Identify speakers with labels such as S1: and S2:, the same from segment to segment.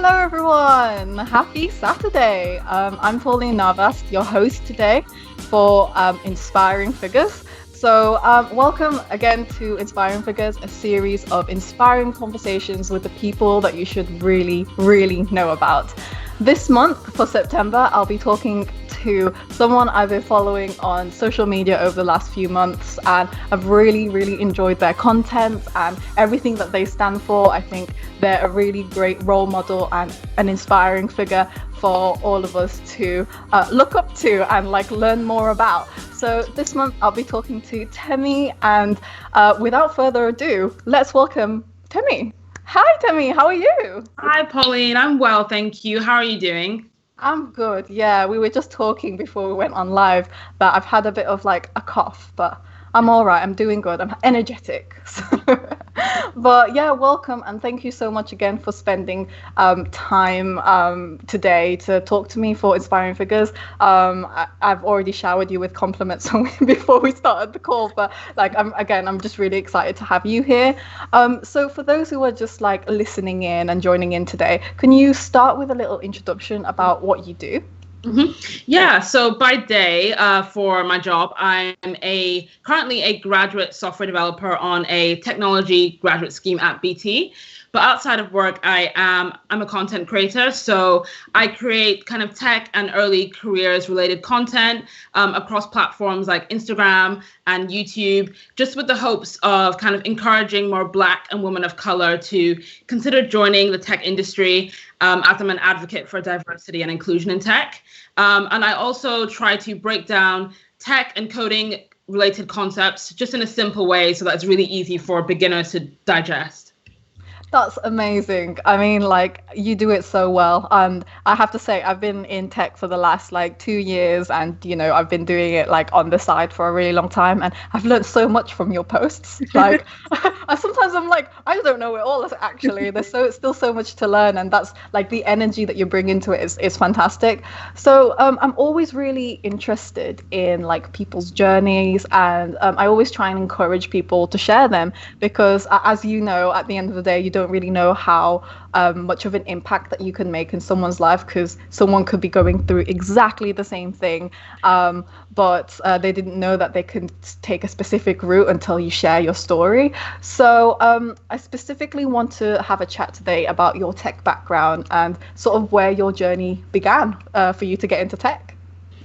S1: Hello, everyone. Happy Saturday. I'm Pauline Narvas, your host today for Inspiring Figures. Welcome again to Inspiring Figures, a series of inspiring conversations with the people that you should really, really know about. This month, for September, I'll be talking to someone I've been following on social media over the last few months, and I've really, really enjoyed their content and everything that they stand for. I think they're a really great role model and an inspiring figure for all of us to look up to and learn more about. So this month I'll be talking to Temi, and without further ado, let's welcome Temi. Hi Temi, how are you?
S2: Hi Pauline, I'm well, thank you. How are you doing?
S1: I'm good. Yeah, we were just talking before we went on live that I've had a bit of a cough, but I'm all right. I'm doing good. I'm energetic. But yeah, welcome, and thank you so much again for spending time today to talk to me for Inspiring Figures. I've already showered you with compliments before we started the call, but I'm just really excited to have you here. So for those who are just listening in and joining in today, can you start with a little introduction about what you do?
S2: Mm-hmm. Yeah, so by day, for my job, I'm currently a graduate software developer on a technology graduate scheme at BT. But outside of work, I'm a content creator. So I create kind of tech and early careers related content across platforms like Instagram and YouTube, just with the hopes of kind of encouraging more Black and women of color to consider joining the tech industry, as I'm an advocate for diversity and inclusion in tech. And I also try to break down tech and coding related concepts just in a simple way so that it's really easy for beginners to digest.
S1: That's amazing. I mean, you do it so well. And I have to say, I've been in tech for the last 2 years, and I've been doing it on the side for a really long time, and I've learned so much from your posts. Sometimes I'm I don't know it all actually. There's still so much to learn, and that's the energy that you bring into it is fantastic. So I'm always really interested in people's journeys, and I always try and encourage people to share them, because as you know, at the end of the day, you don't really know how much of an impact that you can make in someone's life, because someone could be going through exactly the same thing, but they didn't know that they could take a specific route until you share your story. So I specifically want to have a chat today about your tech background and sort of where your journey began for you to get into tech.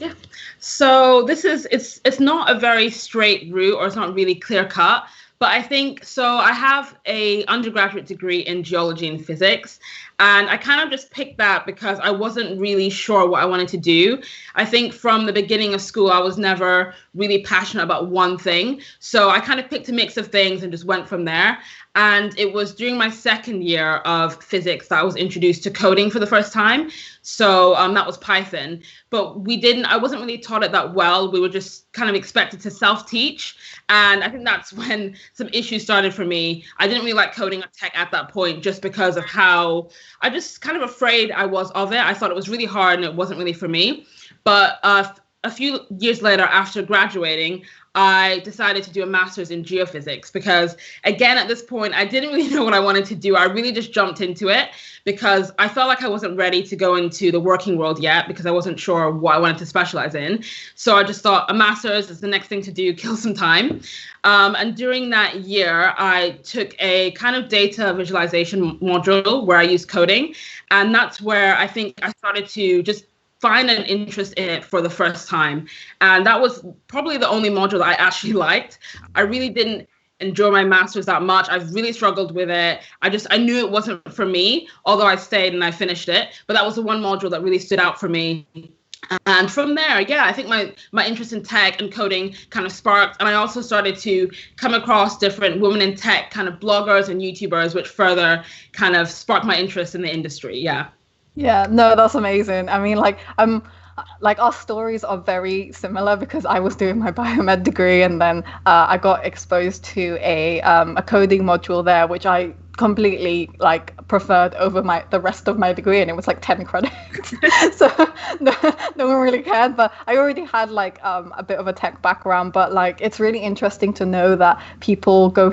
S2: Yeah. So it's not a very straight route, or it's not really clear cut. But I think, so I have a undergraduate degree in geology and physics, and I kind of just picked that because I wasn't really sure what I wanted to do. I think from the beginning of school, I was never really passionate about one thing. So I kind of picked a mix of things and just went from there. And it was during my second year of physics that I was introduced to coding for the first time. So that was Python. But I wasn't really taught it that well. We were just kind of expected to self-teach. And I think that's when some issues started for me. I didn't really like coding or tech at that point, just because of how I just kind of afraid I was of it. I thought it was really hard and it wasn't really for me. But a few years later, after graduating, I decided to do a master's in geophysics because, again, at this point, I didn't really know what I wanted to do. I really just jumped into it because I felt like I wasn't ready to go into the working world yet, because I wasn't sure what I wanted to specialize in. So I just thought a master's is the next thing to do, kill some time. And during that year, I took a kind of data visualization module where I used coding. And that's where I think I started to just find an interest in it for the first time. And that was probably the only module that I actually liked. I really didn't enjoy my master's that much. I've really struggled with it. I knew it wasn't for me, although I stayed and I finished it. But that was the one module that really stood out for me. And from there, yeah, I think my interest in tech and coding kind of sparked. And I also started to come across different women in tech kind of bloggers and YouTubers, which further kind of sparked my interest in the industry. Yeah.
S1: Yeah, no, that's amazing. I mean, our stories are very similar, because I was doing my biomed degree, and then I got exposed to a coding module there, which I completely preferred over the rest of my degree, and it was 10 credits. So no one really cared, but I already had a bit of a tech background. But it's really interesting to know that people go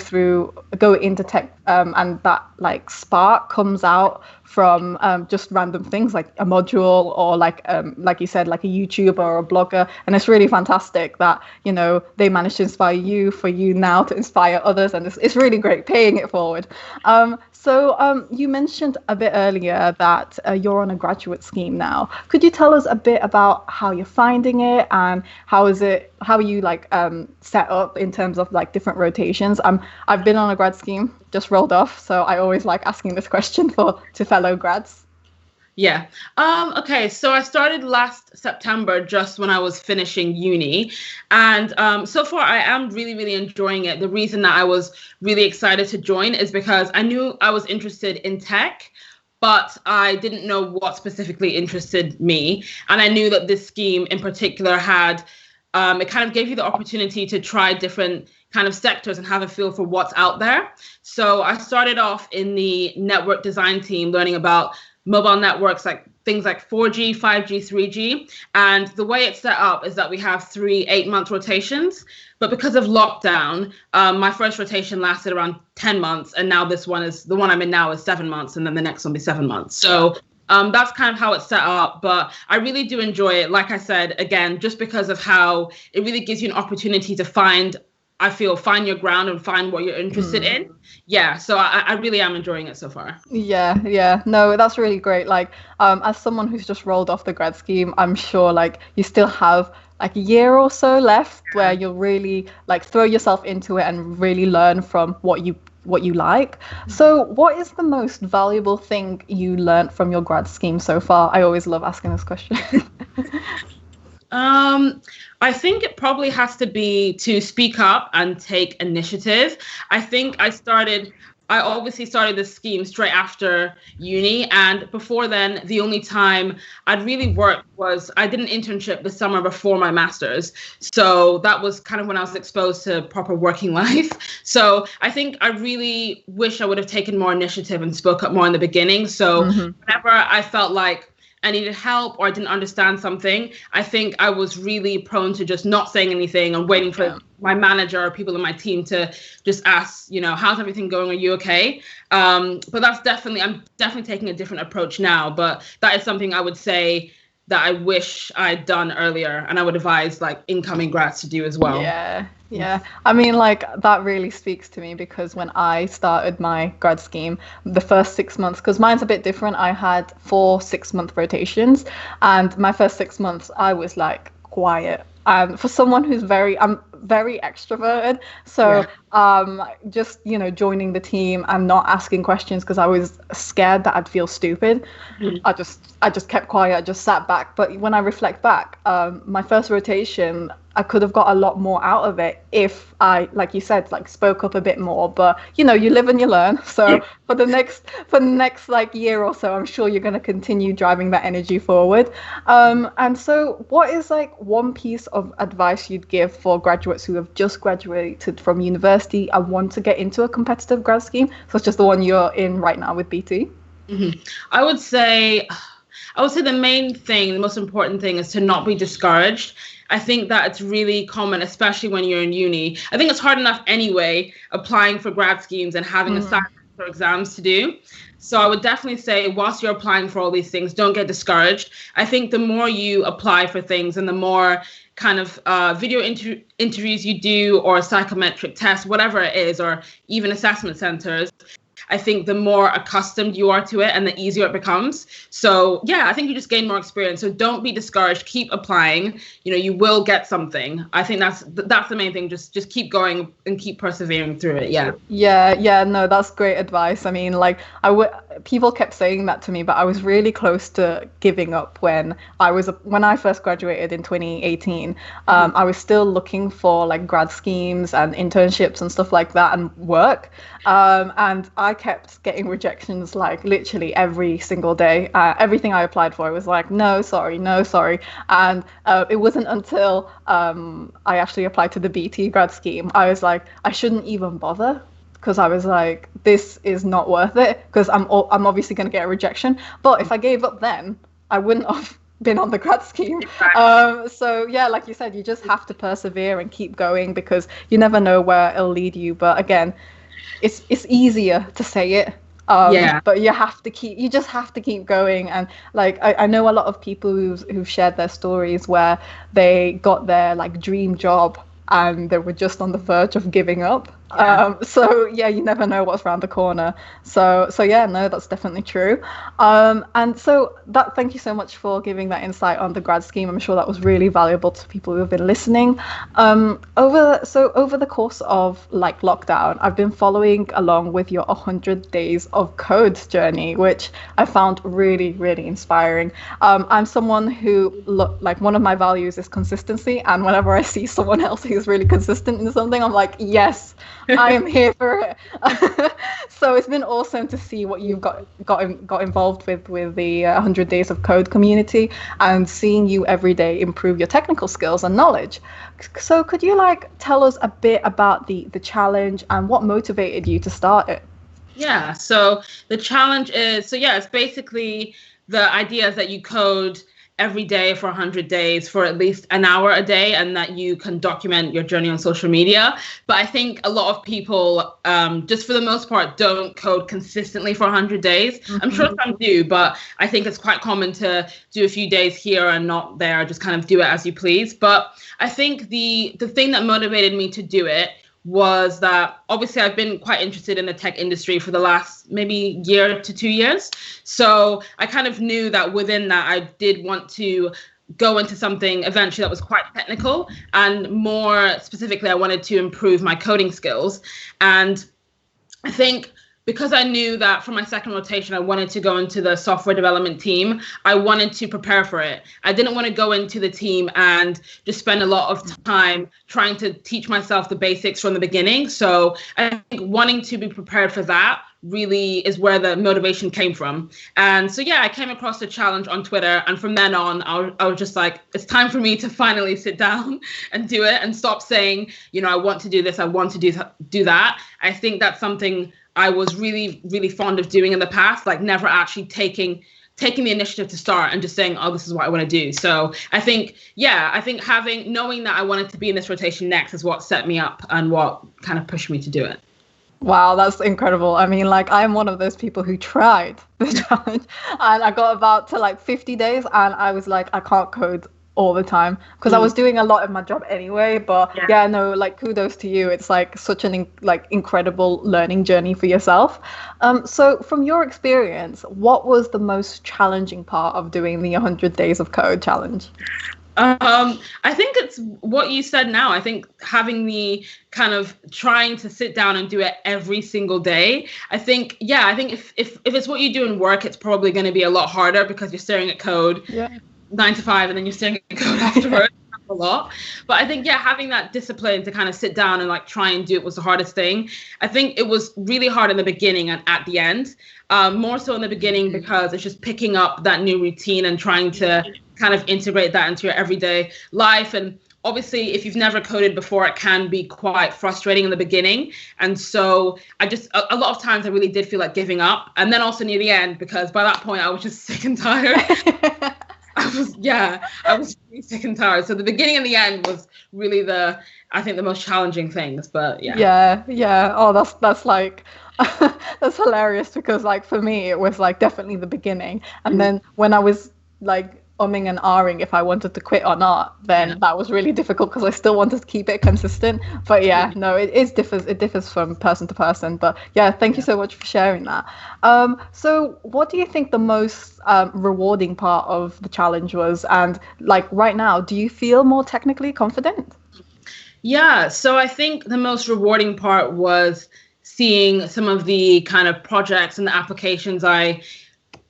S1: into tech and that like spark comes out from just random things like a module or like you said, like a YouTuber or a blogger. And it's really fantastic that, you know, they managed to inspire you for you now to inspire others. And it's really great paying it forward. So you mentioned a bit earlier that you're on a graduate scheme now. Could you tell us a bit about how you're finding it and how are you like set up in terms of like different rotations? I've been on a grad scheme, just rolled off, so I always like asking this question to fellow grads.
S2: Yeah. Okay. So I started last September, just when I was finishing uni. And so far, I am really, really enjoying it. The reason that I was really excited to join is because I knew I was interested in tech, but I didn't know what specifically interested me. And I knew that this scheme in particular had, it kind of gave you the opportunity to try different kind of sectors and have a feel for what's out there. So I started off in the network design team, learning about mobile networks, like things like 4G, 5G, 3G. And the way it's set up is that we have 3 8-month rotations. But because of lockdown, my first rotation lasted around 10 months. And now the one I'm in now is 7 months. And then the next one will be 7 months. So that's kind of how it's set up. But I really do enjoy it. Like I said, again, just because of how it really gives you an opportunity to find your ground and find what you're interested in. Yeah, so I really am enjoying it so far.
S1: Yeah. No, that's really great. Like, as someone who's just rolled off the grad scheme, I'm sure like you still have like a year or so left where you'll really like throw yourself into it and really learn from what you like. So what is the most valuable thing you learned from your grad scheme so far? I always love asking this question.
S2: I think it probably has to be to speak up and take initiative. I think I obviously started this scheme straight after uni. And before then, the only time I'd really worked was I did an internship the summer before my master's. So that was kind of when I was exposed to proper working life. So I think I really wish I would have taken more initiative and spoke up more in the beginning. So whenever I felt like I needed help or I didn't understand something, I think I was really prone to just not saying anything and waiting for my manager or people in my team to just ask, you know, how's everything going? Are you okay? But I'm definitely taking a different approach now. But that is something I would say that I wish I'd done earlier, and I would advise like incoming grads to do as well.
S1: Yeah. I mean, like that really speaks to me because when I started my grad scheme, the first 6 months, because mine's a bit different, I had 4 6-month rotations, and my first 6 months I was like quiet. And for someone I'm very extroverted, so just, you know, joining the team and not asking questions because I was scared that I'd feel stupid. I just kept quiet. I just sat back. But when I reflect back, my first rotation, I could have got a lot more out of it if I, like you said, like spoke up a bit more. But you know, you live and you learn. So for the next like year or so, I'm sure you're going to continue driving that energy forward. And so, what is like one piece of advice you'd give for graduates who have just graduated from university and want to get into a competitive grad scheme, such as the one you're in right now with BT?
S2: I would say the most important thing is to not be discouraged. I think that it's really common, especially when you're in uni. I think it's hard enough anyway, applying for grad schemes and having assignments or exams to do. So I would definitely say, whilst you're applying for all these things, don't get discouraged. I think the more you apply for things and the more kind of video interviews you do, or psychometric tests, whatever it is, or even assessment centers, I think the more accustomed you are to it and the easier it becomes. So yeah, I think you just gain more experience. So don't be discouraged. Keep applying. You know, you will get something. I think that's the main thing. Just keep going and keep persevering through it. Yeah.
S1: No, that's great advice. I mean, like people kept saying that to me, but I was really close to giving up when I first graduated in 2018. I was still looking for like grad schemes and internships and stuff like that and work. And I kept getting rejections like literally every single day. Everything I applied for, it was like, no, sorry. And it wasn't until I actually applied to the BT grad scheme, I was like, I shouldn't even bother, because I was like, this is not worth it, because I'm obviously going to get a rejection. But if I gave up then, I wouldn't have been on the grad scheme. Exactly. So yeah, like you said, you just have to persevere and keep going, because you never know where it'll lead you. But again, it's easier to say it.
S2: Yeah.
S1: But you just have to keep going. And like, I know a lot of people who've shared their stories where they got their like dream job and they were just on the verge of giving up.
S2: Yeah.
S1: So yeah, you never know what's around the corner. So yeah, no, that's definitely true. And so thank you so much for giving that insight on the grad scheme. I'm sure that was really valuable to people who have been listening. Over the course of like lockdown, I've been following along with your 100 days of code journey, which I found really, really inspiring. I'm someone who like one of my values is consistency, and whenever I see someone else who's really consistent in something, I'm like, yes, I am here for it. So it's been awesome to see what you've got involved with the 100 Days of Code community, and seeing you every day improve your technical skills and knowledge. So could you like tell us a bit about the challenge and what motivated you to start it?
S2: Yeah, so the challenge is, it's basically the idea is that you code every day for 100 days for at least an hour a day, and that you can document your journey on social media. But I think a lot of people, just for the most part, don't code consistently for 100 days. Mm-hmm. I'm sure some do, but I think it's quite common to do a few days here and not there, just kind of do it as you please. But I think the thing that motivated me to do it was that obviously I've been quite interested in the tech industry for the last maybe year to 2 years. So I kind of knew that within that I did want to go into something eventually that was quite technical, and more specifically, I wanted to improve my coding skills. And I think because I knew that for my second rotation, I wanted to go into the software development team, I wanted to prepare for it. I didn't want to go into the team and just spend a lot of time trying to teach myself the basics from the beginning. So I think wanting to be prepared for that really is where the motivation came from. And so, I came across the challenge on Twitter. And from then on, I was just like, it's time for me to finally sit down and do it and stop saying, I want to do this, I want to do that. I think that's something I was really, really fond of doing in the past, like never actually taking the initiative to start and just saying, oh, this is what I want to do. So I think knowing that I wanted to be in this rotation next is what set me up and what kind of pushed me to do it.
S1: Wow, that's incredible. I mean, like, I'm one of those people who tried the challenge, and I got about to like 50 days and I was like, I can't code all the time because I was doing a lot of my job anyway. But like, kudos to you. It's like such an incredible learning journey for yourself. So from your experience, what was the most challenging part of doing the 100 Days of Code challenge?
S2: I think it's what you said now. I think having the kind of trying to sit down and do it every single day. I think if it's what you do in work, it's probably going to be a lot harder because you're staring at code 9 to 5 and then you're staring at code afterwards. A lot. But I think, having that discipline to kind of sit down and like try and do it was the hardest thing. I think it was really hard in the beginning and at the end. More so in the beginning because it's just picking up that new routine and trying to kind of integrate that into your everyday life. And obviously, if you've never coded before, it can be quite frustrating in the beginning. And so a lot of times I really did feel like giving up. And then also near the end, because by that point I was just sick and tired. I was really sick and tired. So the beginning and the end was really the most challenging things. But
S1: yeah. Oh, that's like that's hilarious because like for me it was like definitely the beginning, and then when I was like umming and ahhing if I wanted to quit or not, then that was really difficult because I still wanted to keep it consistent. But it differs from person to person. But thank you so much for sharing that. So what do you think the most rewarding part of the challenge was? And like right now, do you feel more technically confident?
S2: Yeah, so I think the most rewarding part was seeing some of the kind of projects and the applications I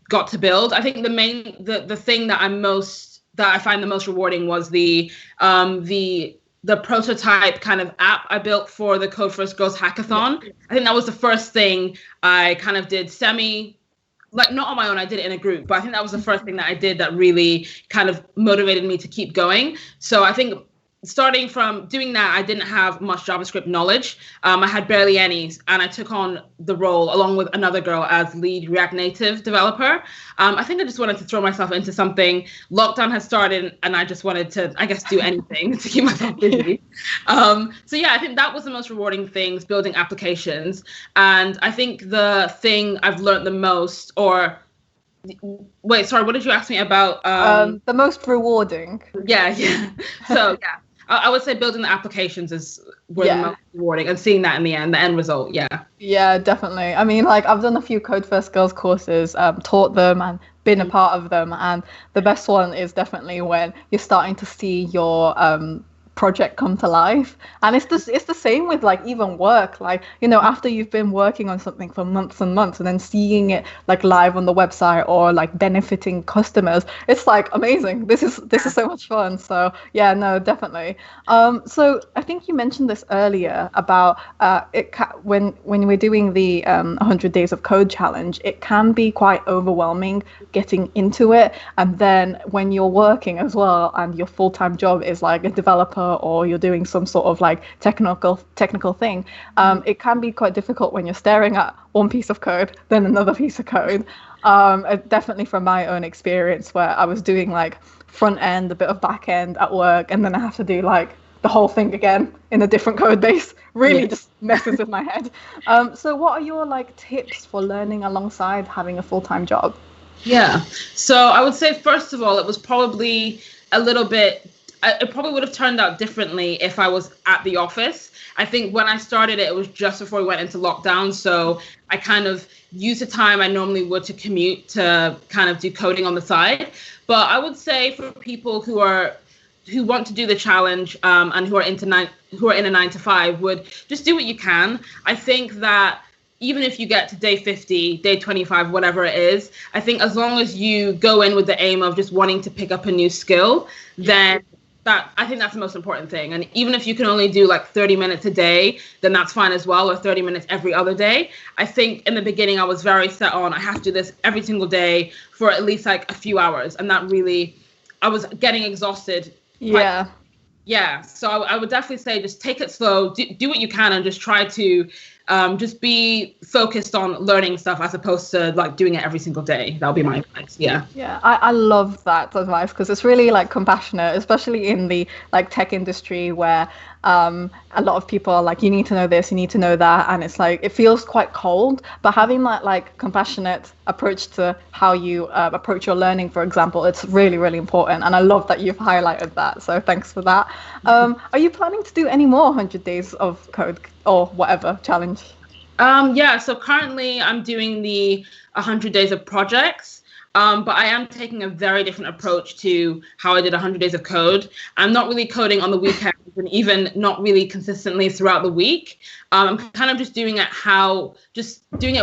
S2: got to build. I think the thing that I find the most rewarding was the prototype kind of app I built for the Code First Girls hackathon. I think that was the first thing I kind of did not on my own, I did it in a group, but I think that was the first thing that I did that really kind of motivated me to keep going. So I think starting from doing that, I didn't have much JavaScript knowledge. I had barely any, and I took on the role along with another girl as lead React Native developer. I think I just wanted to throw myself into something. Lockdown had started, and I just wanted to, I guess, do anything to keep myself busy. So yeah, I think that was the most rewarding things, building applications. And I think the thing I've learned the most, or wait, sorry, what did you ask me about?
S1: The most rewarding.
S2: Yeah. So yeah. I would say building the applications were the most rewarding, and seeing that in the end result.
S1: Yeah, definitely. I mean, like, I've done a few Code First Girls courses, taught them and been a part of them, and the best one is definitely when you're starting to see your project come to life. And it's the same with like even work, like, you know, after you've been working on something for months and months and then seeing it like live on the website or like benefiting customers, it's like amazing. This is so much fun. So yeah, no, definitely. So I think you mentioned this earlier about when we're doing the 100 days of code challenge, it can be quite overwhelming getting into it, and then when you're working as well and your full-time job is like a developer or you're doing some sort of like technical thing, it can be quite difficult when you're staring at one piece of code, then another piece of code. Definitely from my own experience, where I was doing like front end, a bit of back end at work, and then I have to do like the whole thing again in a different code base. Really just messes with my head. So what are your like tips for learning alongside having a full-time job?
S2: Yeah. So I would say, first of all, it was probably a little bit, it probably would have turned out differently if I was at the office. I think when I started it was just before we went into lockdown. So I kind of used the time I normally would to commute to kind of do coding on the side. But I would say for people who want to do the challenge and who are in a 9-to-5, would just do what you can. I think that even if you get to day 50, day 25, whatever it is, I think as long as you go in with the aim of just wanting to pick up a new skill, then I think that's the most important thing. And even if you can only do like 30 minutes a day, then that's fine as well, or 30 minutes every other day. I think in the beginning, I was very set on, I have to do this every single day for at least like a few hours. And that really, I was getting exhausted. Yeah. So I would definitely say just take it slow, do what you can, and just try to just be focused on learning stuff as opposed to like doing it every single day. That'll be my advice. Yeah,
S1: I love that advice, because it's really like compassionate, especially in the like tech industry, where a lot of people are like, you need to know this, you need to know that, and it's like it feels quite cold. But having that like compassionate approach to how you approach your learning, for example, it's really, really important. And I love that you've highlighted that, so thanks for that. Are you planning to do any more 100 days of code or whatever challenge?
S2: So currently I'm doing the 100 days of projects, but I am taking a very different approach to how I did 100 days of code. I'm not really coding on the weekends, and even not really consistently throughout the week. I'm kind of just doing it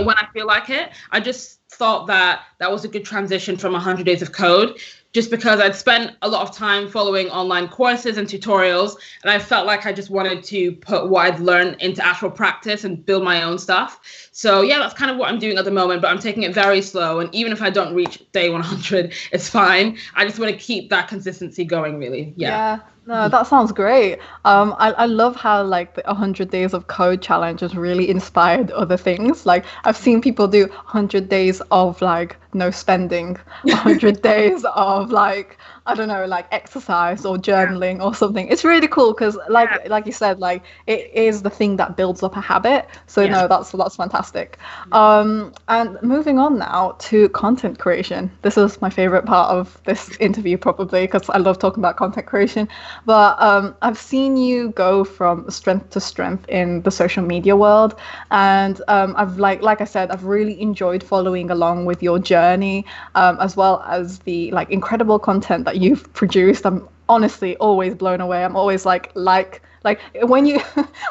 S2: when I feel like it. I just thought that was a good transition from 100 days of code, just because I'd spent a lot of time following online courses and tutorials, and I felt like I just wanted to put what I'd learned into actual practice and build my own stuff. So yeah, that's kind of what I'm doing at the moment, but I'm taking it very slow. And even if I don't reach day 100, it's fine. I just want to keep that consistency going, really. Yeah.
S1: No, that sounds great. I love how like the 100 days of code challenge has really inspired other things. Like I've seen people do 100 days of like no spending, 100 days of like, I don't know, like exercise or journaling or something. It's really cool because like you said, like it is the thing that builds up a habit. So no, that's fantastic. And moving on now to content creation. This is my favorite part of this interview, probably, because I love talking about content creation. But I've seen you go from strength to strength in the social media world, and I've like I said, I've really enjoyed following along with your journey, as well as the like incredible content that you've produced. I'm honestly always blown away. I'm always like when you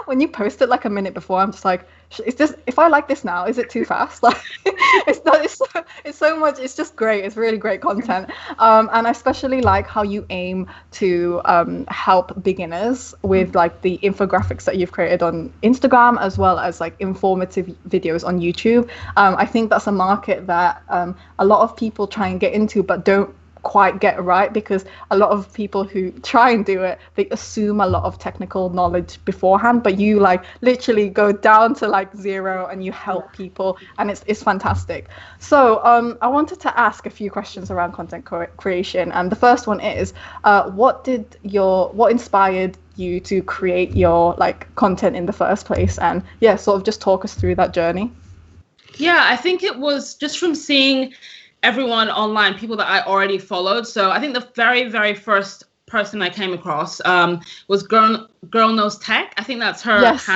S1: when you post it like a minute before, I'm just like, is this, if I like this now, is it too fast? Like it's so much, it's just great. It's really great content. And I especially like how you aim to help beginners with like the infographics that you've created on Instagram, as well as like informative videos on YouTube. I think that's a market that a lot of people try and get into but don't quite get right, because a lot of people who try and do it, they assume a lot of technical knowledge beforehand, but you like literally go down to like zero and you help people, and it's fantastic. So I wanted to ask a few questions around content creation, and the first one is, what inspired you to create your like content in the first place? And yeah, sort of just talk us through that journey.
S2: Yeah, I think it was just from seeing everyone online, people that I already followed. So I think the very, very first person I came across was Girl Knows Tech. I think that's her.
S1: Yes.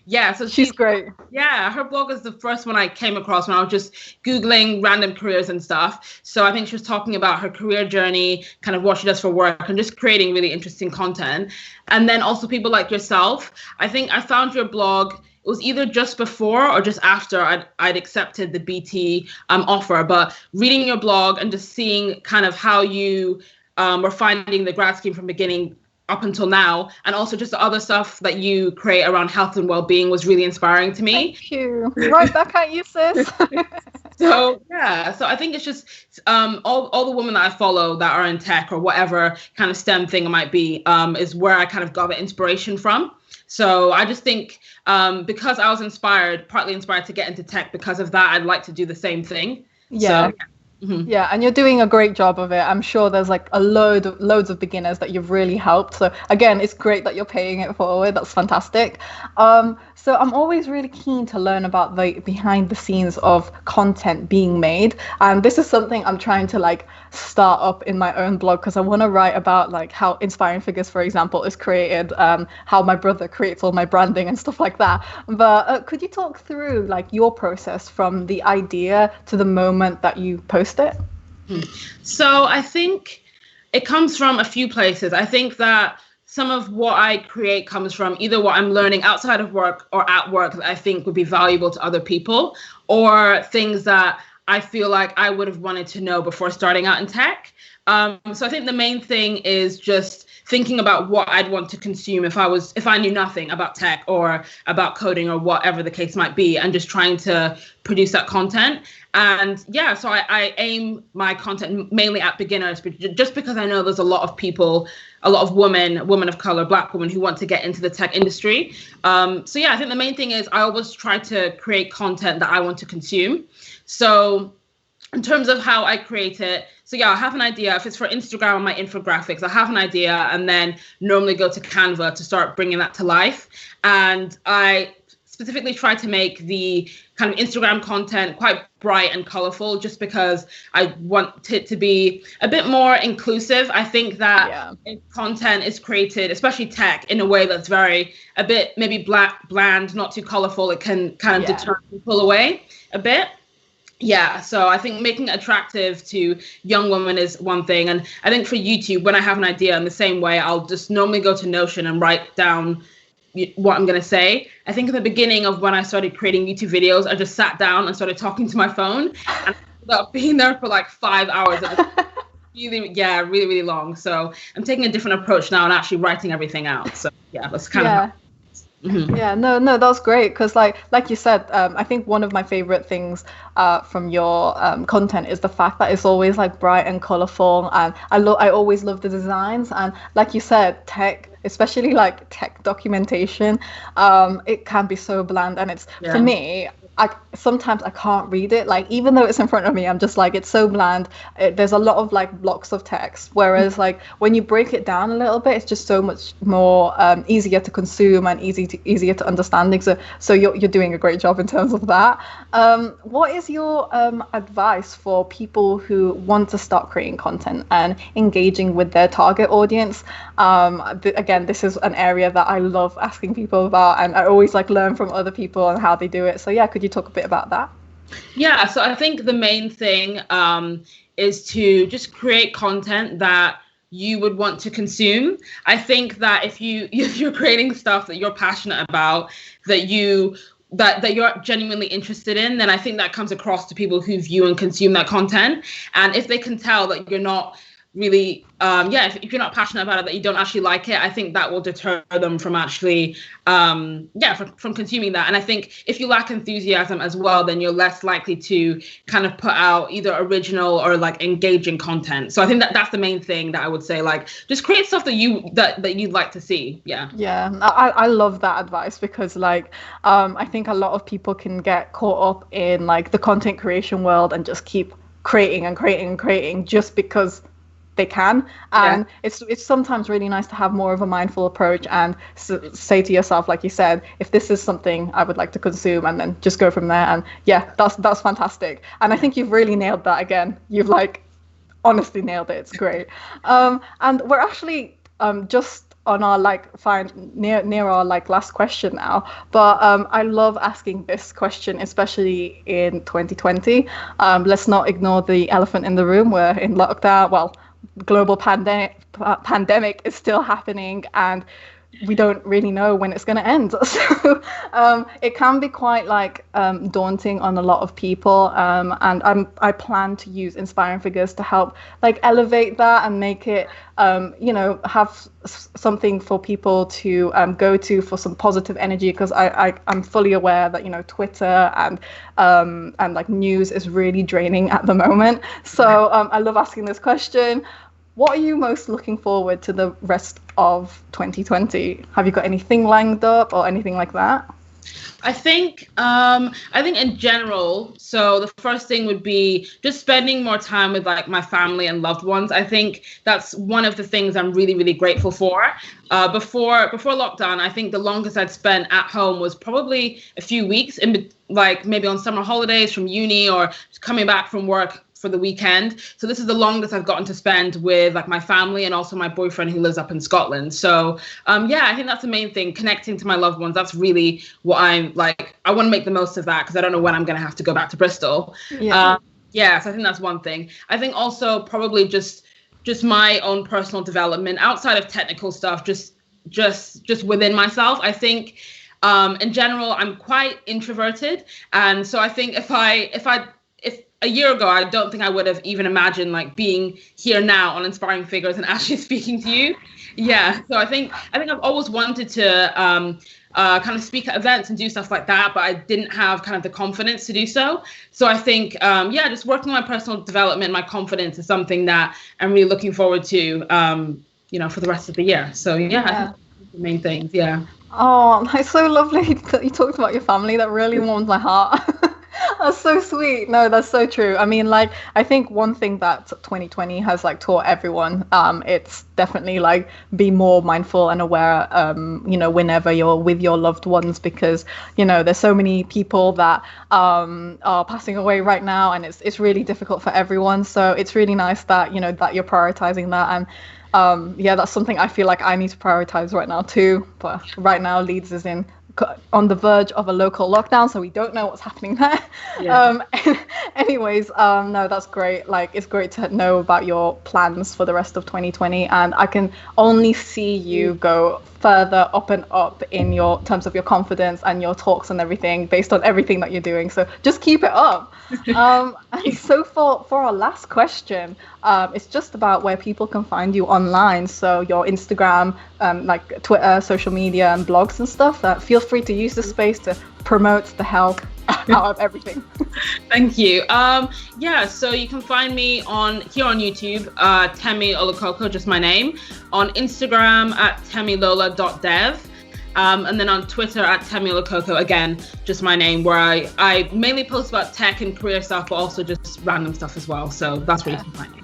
S2: Yeah, so
S1: she's great.
S2: Yeah, her blog is the first one I came across when I was just Googling random careers and stuff. So I think she was talking about her career journey, kind of what she does for work, and just creating really interesting content. And then also people like yourself. I think I found your blog, it was either just before or just after I'd accepted the BT offer. But reading your blog and just seeing kind of how you were finding the grad scheme from beginning up until now, and also just the other stuff that you create around health and well-being was really inspiring to me.
S1: Thank you. Right back at you, sis.
S2: So I think it's just all the women that I follow that are in tech or whatever kind of STEM thing it might be is where I kind of got the inspiration from. So I just think because I was partly inspired to get into tech because of that, I'd like to do the same thing.
S1: Yeah. So, mm-hmm. Yeah, and you're doing a great job of it. I'm sure there's like loads of beginners that you've really helped. So again, it's great that you're paying it forward. That's fantastic. So I'm always really keen to learn about the behind the scenes of content being made. And this is something I'm trying to like start up in my own blog, because I want to write about like how Inspiring Figures, for example, is created, how my brother creates all my branding and stuff like that. But could you talk through like your process from the idea to the moment that you post it?
S2: So I think it comes from a few places. I think that some of what I create comes from either what I'm learning outside of work or at work that I think would be valuable to other people, or things that I feel like I would have wanted to know before starting out in tech. So I think the main thing is just thinking about what I'd want to consume if I knew nothing about tech or about coding or whatever the case might be, and just trying to produce that content. And yeah, so I aim my content mainly at beginners, but just because I know there's a lot of people, a lot of women of color, Black women who want to get into the tech industry. So yeah, I think the main thing is I always try to create content that I want to consume. So in terms of how I create it, so yeah, I have an idea. If it's for Instagram and my infographics, I have an idea and then normally go to Canva to start bringing that to life. And I specifically try to make the kind of Instagram content quite bright and colorful, just because I want it to be a bit more inclusive. I think that if content is created, especially tech, in a way that's a bit maybe bland, not too colorful, it can kind of deter people away a bit. Yeah, so I think making it attractive to young women is one thing. And I think for YouTube, when I have an idea in the same way, I'll just normally go to Notion and write down what I'm going to say. I think in the beginning of when I started creating YouTube videos, I just sat down and started talking to my phone, and I ended up being there for like 5 hours. It was really long. So I'm taking a different approach now and actually writing everything out. So yeah, that's kind of how.
S1: Mm-hmm. Yeah, no, that's great, because like you said, I think one of my favorite things from your content is the fact that it's always like bright and colorful, and I always love the designs. And like you said, tech, especially like tech documentation, it can be so bland, and it's for me, sometimes I can't read it. Like, even though it's in front of me, I'm just like, it's so bland. There's a lot of like blocks of text. Whereas like when you break it down a little bit, it's just so much more easier to consume and easier to understanding. So you're doing a great job in terms of that. What is your advice for people who want to start creating content and engaging with their target audience? Again, this is an area that I love asking people about, and I always like learn from other people and how they do it. So yeah, could you talk a bit about that?
S2: Yeah, so I think the main thing is to just create content that you would want to consume. I think that if you're creating stuff that you're passionate about, that you're genuinely interested in, then I think that comes across to people who view and consume that content. And if they can tell that you're not really, if you're not passionate about it, that you don't actually like it, I think that will deter them from actually, from consuming that. And I think if you lack enthusiasm as well, then you're less likely to kind of put out either original or like engaging content. So I think that's the main thing that I would say, like, just create stuff that you'd like to see.
S1: Yeah, I love that advice, because like I think a lot of people can get caught up in like the content creation world and just keep creating and creating and creating just because they can. And it's sometimes really nice to have more of a mindful approach and say to yourself, like you said, if this is something I would like to consume, and then just go from there. And that's fantastic. And I think you've really nailed that again. You've like honestly nailed it. It's great. And we're actually just on our like near our like last question now, but I love asking this question, especially in 2020. Let's not ignore the elephant in the room. We're in lockdown. Well, global pandemic is still happening, and we don't really know when it's going to end. So it can be quite like daunting on a lot of people, and I plan to use inspiring figures to help like elevate that and make it have something for people to go to for some positive energy, because I'm fully aware that Twitter and like news is really draining at the moment. So I love asking this question. What are you most looking forward to the rest of 2020? Have you got anything lined up or anything like that?
S2: I think in general, so the first thing would be just spending more time with like my family and loved ones. I think that's one of the things I'm really, really grateful for. Before lockdown, I think the longest I'd spent at home was probably a few weeks, like maybe on summer holidays from uni or coming back from work for the weekend. So this is the longest I've gotten to spend with like my family and also my boyfriend who lives up in Scotland. So I think that's the main thing, connecting to my loved ones. That's really what I'm like. I want to make the most of that because I don't know when I'm going to have to go back to Bristol. So I think that's one thing. I think also probably just my own personal development outside of technical stuff, just within myself. I think in general, I'm quite introverted. And so I think if a year ago, I don't think I would have even imagined like being here now on Inspiring Figures and actually speaking to you. So I think I've always wanted to kind of speak at events and do stuff like that, but I didn't have kind of the confidence to do so. So I think, just working on my personal development, my confidence is something that I'm really looking forward to, for the rest of the year. So I think that's the main things.
S1: Oh, that's so lovely that you talked about your family. That really warms my heart. That's so sweet. No, that's so true. I mean, like, I think one thing that 2020 has like taught everyone, it's definitely like be more mindful and aware, whenever you're with your loved ones, because, there's so many people that are passing away right now, and it's really difficult for everyone. So it's really nice that, that you're prioritizing that. And that's something I feel like I need to prioritize right now too. But right now, Leeds is on the verge of a local lockdown, so we don't know what's happening there. Anyways, no, that's great. Like, it's great to know about your plans for the rest of 2020, and I can only see you go further up and up in your terms of your confidence and your talks and everything based on everything that you're doing. So just keep it up. And so for our last question, it's just about where people can find you online. So your Instagram, like Twitter, social media, and blogs and stuff. Feel free to use the space to promote the hell out of everything.
S2: Thank you. So you can find me here on YouTube, Temi Olukoko, just my name, on Instagram at temilola.dev, and then on Twitter at Temi Olukoko, again, just my name, where I mainly post about tech and career stuff, but also just random stuff as well. So that's where you can find me.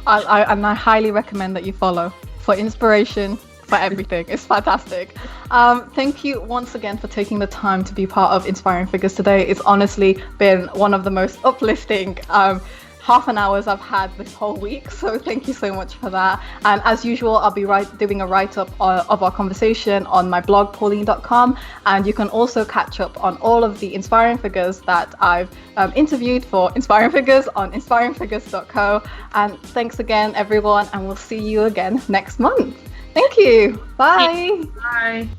S1: I highly recommend that you follow for inspiration, for everything. It's fantastic. Thank you once again for taking the time to be part of Inspiring Figures today. It's honestly been one of the most uplifting half an hours I've had this whole week. So thank you so much for that. And as usual, I'll be doing a write-up of our conversation on my blog, Pauline.com. And you can also catch up on all of the Inspiring Figures that I've interviewed for Inspiring Figures on inspiringfigures.co. And thanks again, everyone. And we'll see you again next month. Thank you. Bye.
S2: Bye.